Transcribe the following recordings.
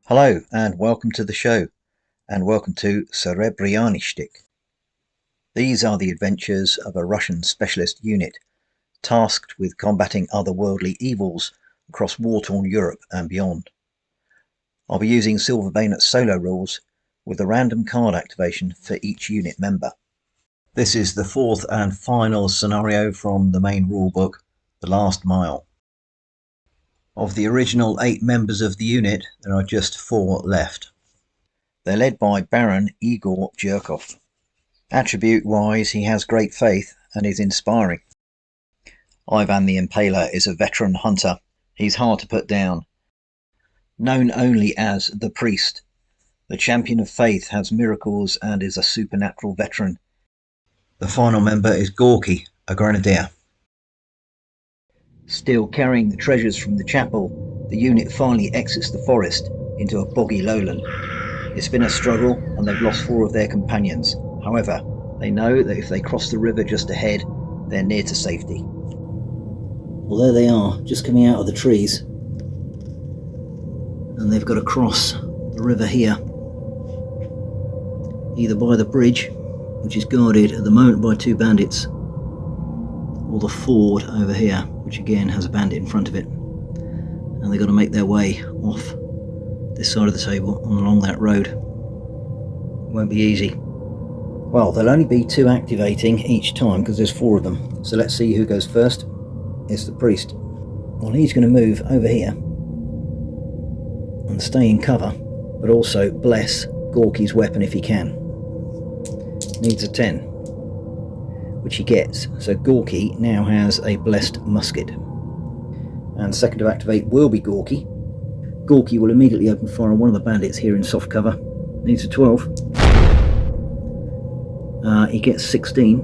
Hello and welcome to the show, and welcome to Serebryanyy Shtyk. These are the adventures of a Russian specialist unit tasked with combating otherworldly evils across war-torn Europe and beyond. I'll be using Sliver Bayonet solo rules with a random card activation for each unit member. This is the fourth and final scenario from the main rulebook, The Last Mile. Of the original 8 members of the unit, there are just 4 left. They're led by Baron Igor Jerkov. Attribute-wise, he has great faith and is inspiring. Ivan the Impaler is a veteran hunter. He's hard to put down. Known only as the Priest, the champion of faith has miracles and is a supernatural veteran. The final member is Gorky, a grenadier. Still carrying the treasures from the chapel, the unit finally exits the forest into a boggy lowland. It's been a struggle and they've lost 4 of their companions. However, they know that if they cross the river just ahead, they're near to safety. Well, there they are, just coming out of the trees. And they've got to cross the river here, either by the bridge, which is guarded at the moment by 2 bandits, or the ford over here, which again has a bandit in front of it. And they've got to make their way off this side of the table and along that road. Won't be easy. Well, there'll only be 2 activating each time because there's 4 of them. So let's see who goes first. It's the Priest. Well, he's going to move over here and stay in cover, but also bless Gorky's weapon if he can. Needs a 10, which he gets. So Gorky now has a blessed musket. And second to activate will be Gorky. Gorky will immediately open fire on one of the bandits here in soft cover. Needs a 12. He gets 16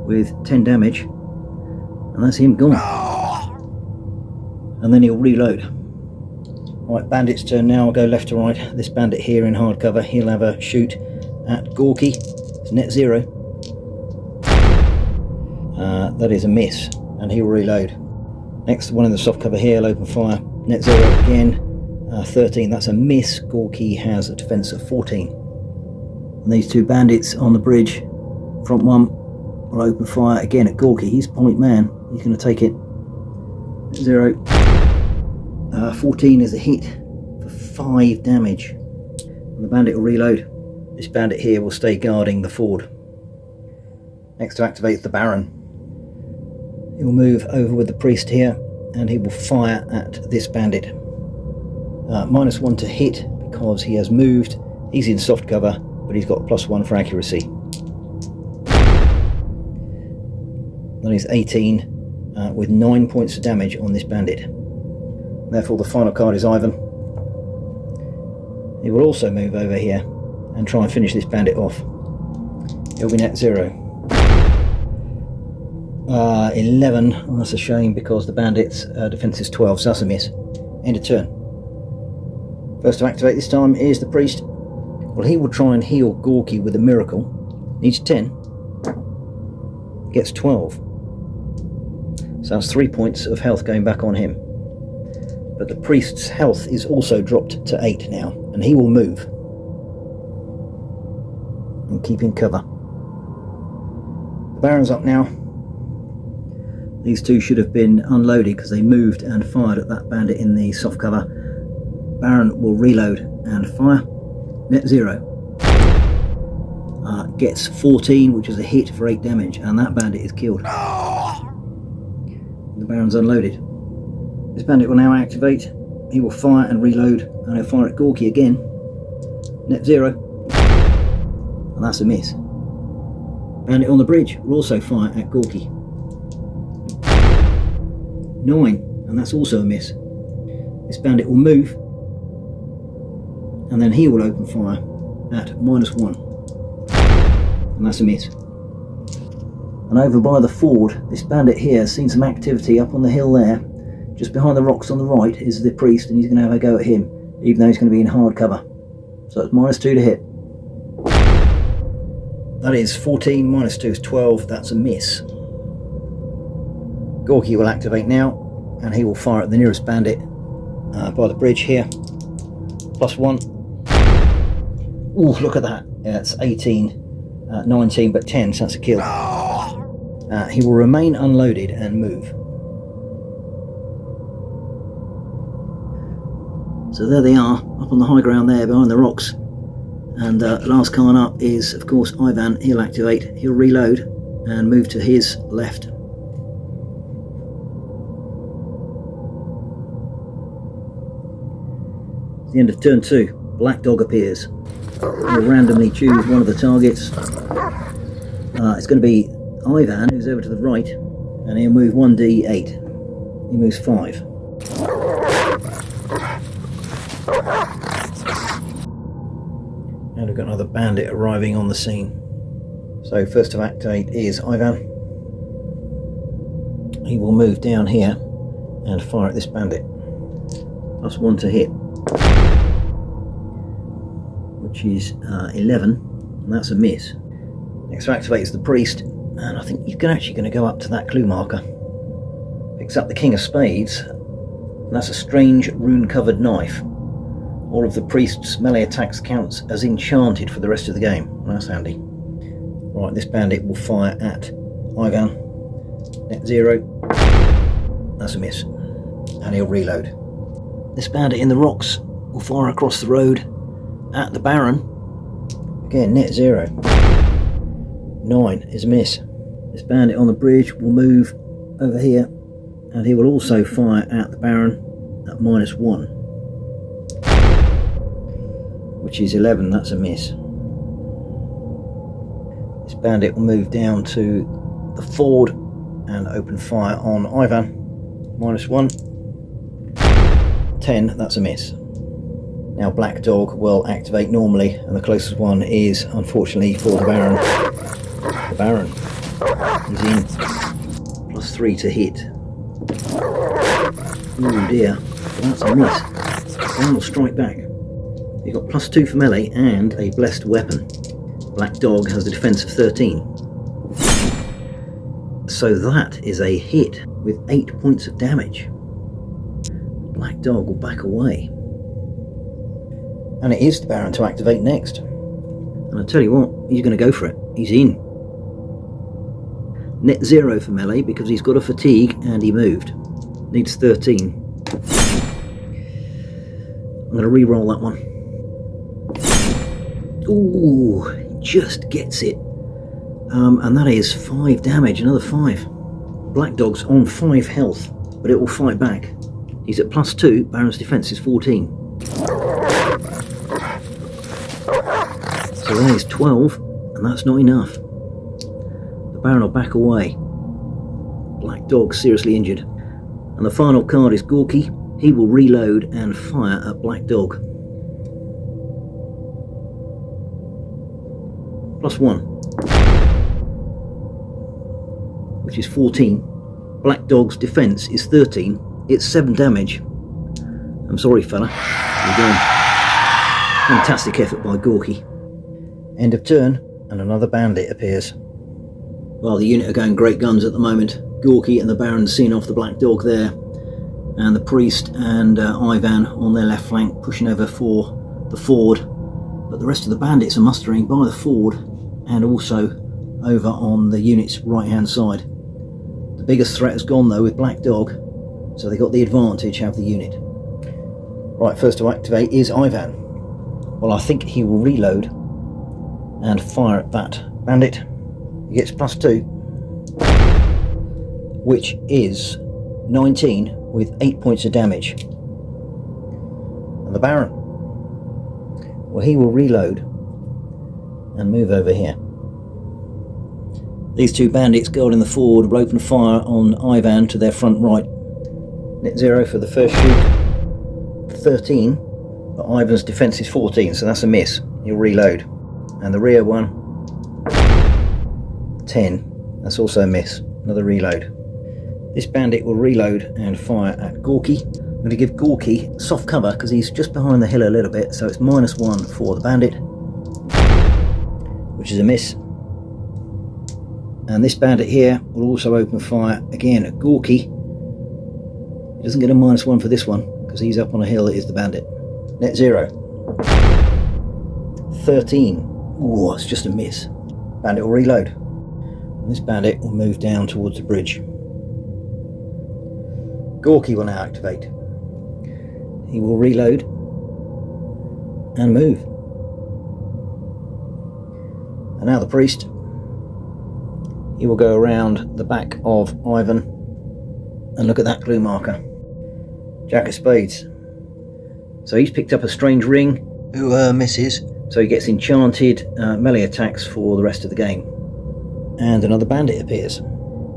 with 10 damage. And that's him gone. And then he'll reload. Right, bandit's turn now. I'll go left to right. This bandit here in hard cover, he'll have a shoot at Gorky. It's net 0. That is a miss, and he'll reload. Next, one in the soft cover here, he'll open fire. Net 0 again. 13, that's a miss. Gorky has a defense of 14. And these 2 bandits on the bridge, front one, will open fire again at Gorky. He's point man. He's going to take it. 0. 14 is a hit for 5 damage. And the bandit will reload. This bandit here will stay guarding the ford. Next to activate is the Baron. He will move over with the Priest here and he will fire at this bandit. -1 to hit because he has moved. He's in soft cover, but he's got +1 for accuracy. That is 18 with 9 points of damage on this bandit. Therefore the final card is Ivan. He will also move over here and try and finish this bandit off. He'll be net 0. 11, well, that's a shame because the bandit's defense is 12, so that's a miss. End of turn. First to activate this time is the Priest. Well, he will try and heal Gorky with a miracle. Needs 10. Gets 12. So that's 3 points of health going back on him. But the Priest's health is also dropped to 8 now, and he will move and keep in cover. The Baron's up now. These 2 should have been unloaded because they moved and fired at that bandit in the soft cover. Baron will reload and fire. Net 0. Gets 14, which is a hit for 8 damage, and that bandit is killed. The Baron's unloaded. This bandit will now activate. He will fire and reload, and he'll fire at Gorky again. Net 0. And that's a miss. Bandit on the bridge will also fire at Gorky. 9, and that's also a miss. This bandit will move, and then he will open fire at -1, and that's a miss. And over by the ford, this bandit here has seen some activity up on the hill there. Just behind the rocks on the right is the Priest, and he's going to have a go at him, even though he's going to be in hard cover. So it's -2 to hit. That is 14, -2 is 12, that's a miss. Gorky will activate now, and he will fire at the nearest bandit by the bridge here. +1. Ooh, look at that. Yeah, it's 18, 19, but 10, so that's a kill. He will remain unloaded and move. So there they are, up on the high ground there behind the rocks. And last card up is, of course, Ivan. He'll activate, he'll reload and move to his left. At the end of turn 2, Black Dog appears. He'll randomly choose one of the targets. It's going to be Ivan, who's over to the right, and he'll move 1d8. He moves 5. And we've got another bandit arriving on the scene. So first to activate is Ivan. He will move down here and fire at this bandit. +1 to hit, which is 11, and that's a miss. Next to activate is the priest, and I think he's actually going to go up to that clue marker. Picks up the King of Spades, and that's a strange rune-covered knife. All of the priest's melee attacks counts as enchanted for the rest of the game. Well, that's handy. Right, this bandit will fire at Ivan. Net 0. That's a miss. And he'll reload. This bandit in the rocks will fire across the road at the Baron. Again, net 0. 9 is a miss. This bandit on the bridge will move over here, and he will also fire at the Baron at -1, which is 11. That's a miss. This bandit will move down to the ford and open fire on Ivan. -1. 10. That's a miss. Now Black Dog will activate normally, and the closest one is, unfortunately, for the Baron. The Baron is in. +3 to hit. Oh dear, that's a miss. Baron will strike back. You've got +2 for melee and a blessed weapon. Black Dog has a defense of 13. So that is a hit with 8 points of damage. Black Dog will back away. And it is the Baron to activate next. And I tell you what, he's going to go for it. He's in. Net 0 for melee because he's got a fatigue and he moved. Needs 13. I'm going to re-roll that one. Ooh, just gets it. And that is 5 damage, another 5. Black Dog's on 5 health, but it will fight back. He's at +2, Baron's defense is 14. So that is 12, and that's not enough. The Baron will back away. Black Dog seriously injured. And the final card is Gorky. He will reload and fire at Black Dog. +1, which is 14. Black Dog's defense is 13. It's 7 damage. I'm sorry, fella. You're done. Fantastic effort by Gorky. End of turn, and another bandit appears. Well, the unit are going great guns at the moment. Gorky and the Baron seeing off the Black Dog there, and the priest and Ivan on their left flank pushing over for the ford. But the rest of the bandits are mustering by the ford and also over on the unit's right hand side. The biggest threat has gone though with Black Dog, so they got the advantage of the unit. Right, first to activate is Ivan. Well, I think he will reload and fire at that bandit. He gets +2, which is 19 with 8 points of damage. And the Baron, well, he will reload and move over here. These two bandits guarding the ford will open fire on Ivan to their front right. Net 0 for the first shoot, 13, but Ivan's defense is 14, so that's a miss. He'll reload. And the rear one, 10, that's also a miss. Another reload. This bandit will reload and fire at Gorky. I'm going to give Gorky soft cover because he's just behind the hill a little bit, so it's -1 for the bandit, which is a miss. And this bandit here will also open fire again at Gorky. He doesn't get a -1 for this one because he's up on a hill. It is the bandit. Net 0. 13. Ooh, it's just a miss. Bandit will reload. And this bandit will move down towards the bridge. Gorky will now activate. He will reload and move. And now the priest. He will go around the back of Ivan and look at that clue marker. Jack of spades. So he's picked up a strange ring. Who misses. So he gets enchanted melee attacks for the rest of the game. And another bandit appears.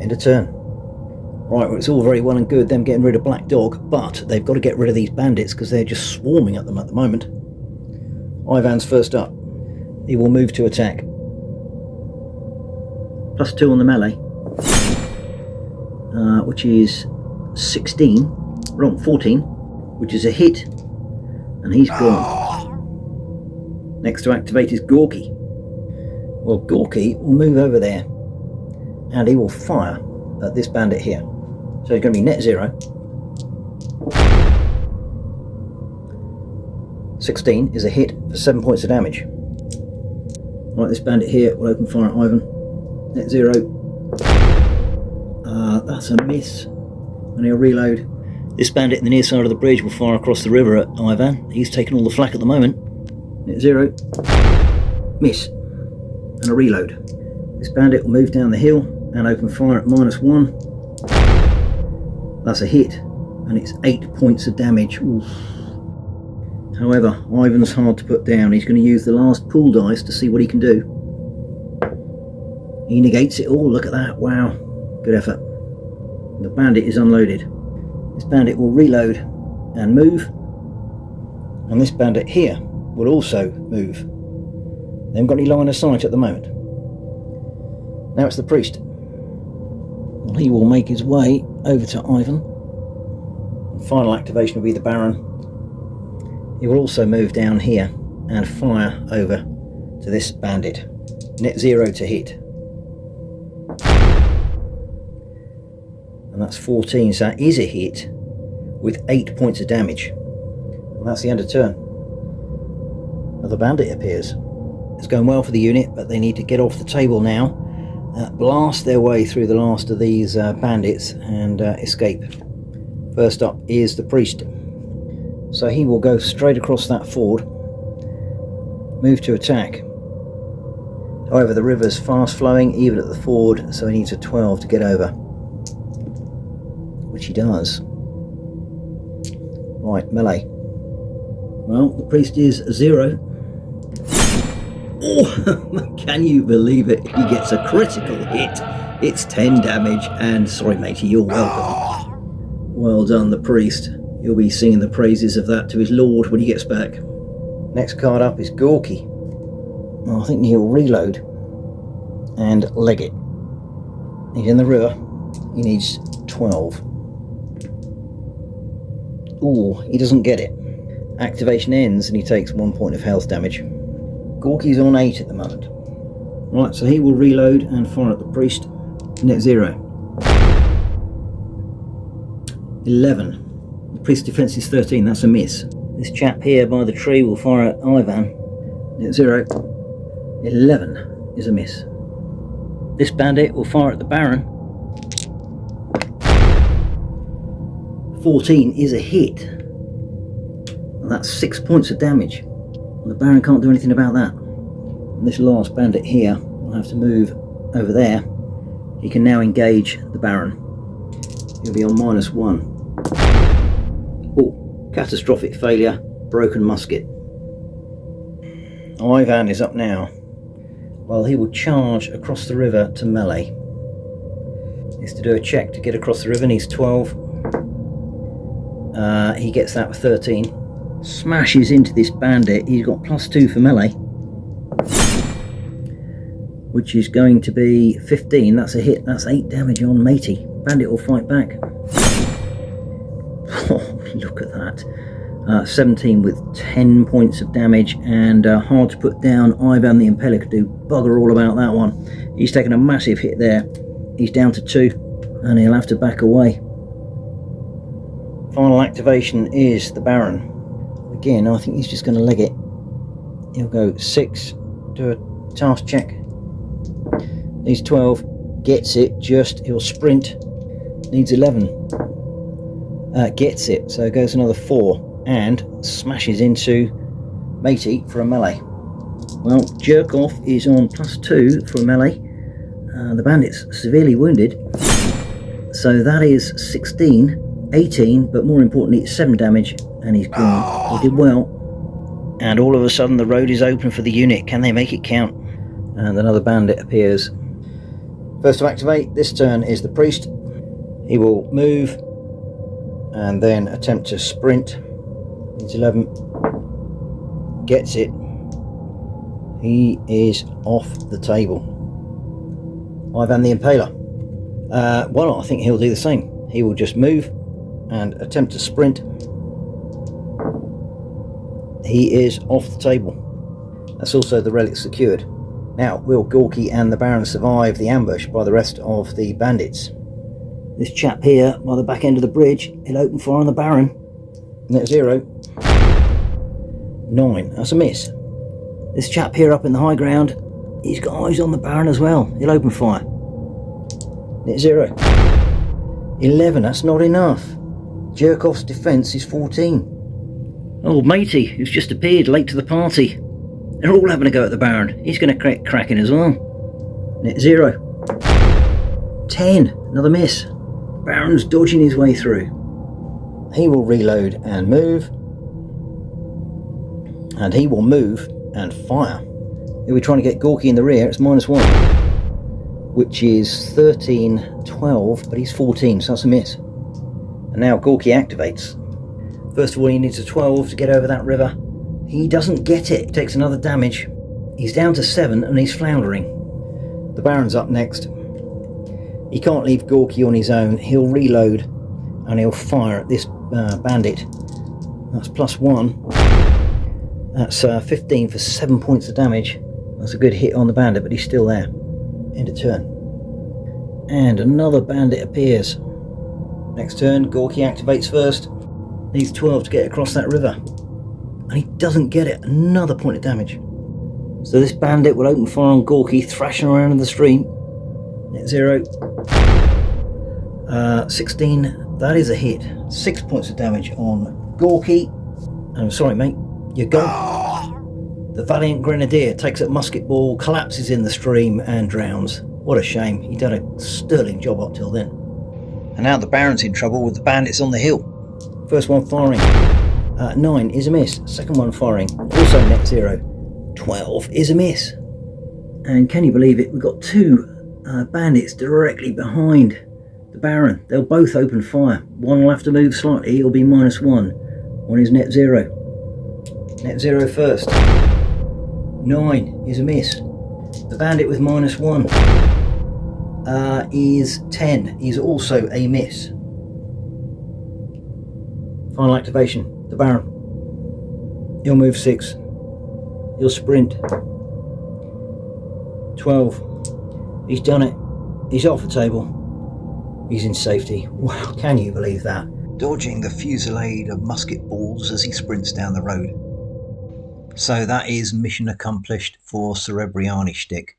End of turn. Right, well, it's all very well and good them getting rid of Black Dog, but they've got to get rid of these bandits because they're just swarming at them at the moment. Ivan's first up. He will move to attack. +2 on the melee, which is 16, wrong, 14, which is a hit, and he's gone. Next to activate is Gorky. Well, Gorky will move over there, and he will fire at this bandit here. So it's going to be net 0. 16 is a hit for 7 points of damage. Right, this bandit here will open fire at Ivan. Net 0. That's a miss. And he'll reload. This bandit in the near side of the bridge will fire across the river at Ivan. He's taking all the flak at the moment. Net 0. Miss. And a reload. This bandit will move down the hill and open fire at -1. That's a hit, and it's 8 points of damage. Oof. However, Ivan's hard to put down. He's going to use the last pool dice to see what he can do. He negates it all. Look at that. Wow. Good effort. The bandit is unloaded. This bandit will reload and move. And this bandit here will also move. They haven't got any line of sight at the moment. Now it's the priest. Well, he will make his way over to Ivan. And final activation will be the Baron. He will also move down here and fire over to this bandit. Net 0 to hit. And that's 14, so that is a hit with 8 points of damage. And that's the end of turn. Another bandit appears. It's going well for the unit, but they need to get off the table now, blast their way through the last of these bandits and escape. First up is the priest. So he will go straight across that ford, move to attack. However, the river's fast flowing even at the ford, so he needs a 12 to get over, which he does. Right, melee. Well, the priest is 0. Oh, can you believe it? He gets a critical hit. It's 10 damage, and sorry matey, you're welcome. Well done, the priest. He'll be singing the praises of that to his lord when he gets back. Next card up is Gorky. Well, I think he'll reload and leg it. He's in the river. He needs 12. Ooh, he doesn't get it. Activation ends and he takes 1 point of health damage. Gorky's on 8 at the moment. Right, so he will reload and fire at the priest. Net 0. 11. The priest's defense is 13, that's a miss. This chap here by the tree will fire at Ivan. Net 0. 11 is a miss. This bandit will fire at the Baron. 14 is a hit. And that's 6 points of damage. The Baron can't do anything about that. And this last bandit here will have to move over there. He can now engage the Baron. He'll be on -1. Oh, catastrophic failure, broken musket. Ivan is up now. Well, he will charge across the river to melee. He has to do a check to get across the river, and he's 12. He gets that with 13. Smashes into this bandit. He's got +2 for melee, which is going to be 15. That's a hit. That's 8 damage on matey. Bandit will fight back. Oh, look at that. 17 with 10 points of damage, and hard to put down. Ivan the Impaler could do bugger all about that one. He's taken a massive hit there. He's down to 2, and he'll have to back away. Final activation is the Baron. Again, I think he's just going to leg it. He'll go 6, do a task check. Needs 12, gets it, just, he'll sprint. Needs 11, gets it, so goes another 4, and smashes into Matey for a melee. Well, Jerkov is on +2 for a melee. The bandit's severely wounded, so that is 16, 18, but more importantly, 7 damage, and he's gone. He did well. And all of a sudden, the road is open for the unit. Can they make it count? And another bandit appears. First to activate this turn is the priest. He will move and then attempt to sprint. Needs 11. Gets it. He is off the table. Ivan the Impaler. Well, I think he'll do the same. He will just move and attempt to sprint. He is off the table. That's also the relic secured. Now, will Gorky and the Baron survive the ambush by the rest of the bandits? This chap here, by the back end of the bridge, he'll open fire on the Baron. Net 0. 9, that's a miss. This chap here up in the high ground, he's got eyes on the Baron as well. He'll open fire. Net 0. 11, that's not enough. Jerkov's defence is 14. Oh, Matey, who's just appeared late to the party. They're all having a go at the Baron. He's going to crack in as well. Net 0. 10, another miss. Baron's dodging his way through. He will reload and move. And he will move and fire. He'll be trying to get Gorky in the rear. It's -1, which is 13, 12, but he's 14, so that's a miss. And now Gorky activates. First of all, he needs a 12 to get over that river. He doesn't get it. He takes another damage. He's down to 7 and he's floundering. The Baron's up next. He can't leave Gorky on his own. He'll reload and he'll fire at this bandit. That's +1. That's 15 for 7 points of damage. That's a good hit on the bandit, but he's still there. End of turn. And another bandit appears. Next turn, Gorky activates first. Needs 12 to get across that river. And he doesn't get it. Another point of damage. So this bandit will open fire on Gorky, thrashing around in the stream. Net 0. 16. That is a hit. 6 points of damage on Gorky. I'm sorry, mate. You're gone. The valiant grenadier takes a musket ball, collapses in the stream, and drowns. What a shame. He'd done a sterling job up till then. And now the Baron's in trouble with the bandits on the hill. First one firing. 9 is a miss. Second one firing. Also net 0. 12 is a miss. And can you believe it? We've got 2 bandits directly behind the Baron. They'll both open fire. One will have to move slightly. He'll be -1. One is net 0. Net 0 first. 9 is a miss. The bandit with -1 is 10. He's also a miss. Final activation. The Baron. He'll move 6. He'll sprint. 12. He's done it. He's off the table. He's in safety. Wow, can you believe that? Dodging the fusillade of musket balls as he sprints down the road. So that is mission accomplished for Serebryanyy Shtyk.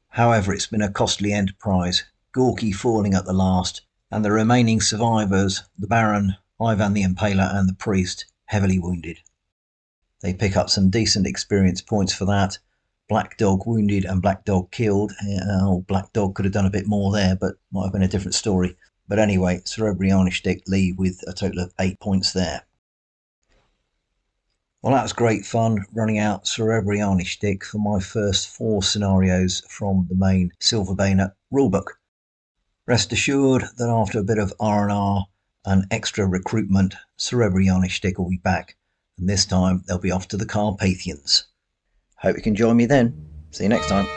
However, it's been a costly enterprise. Gorky falling at the last, and the remaining survivors, the Baron, Ivan the Impaler and the priest, heavily wounded. They pick up some decent experience points for that. Black Dog wounded and Black Dog killed. Black Dog could have done a bit more there, but might have been a different story. But anyway, Serebryanyy Shtyk lead with a total of 8 points there. Well, that was great fun running out Serebryanyy Shtyk for my first 4 scenarios from the main Sliver Bayonet rulebook. Rest assured that after a bit of R&R and extra recruitment, Serebryanyy Shtyk will be back, and this time they'll be off to the Carpathians. Hope you can join me then. See you next time.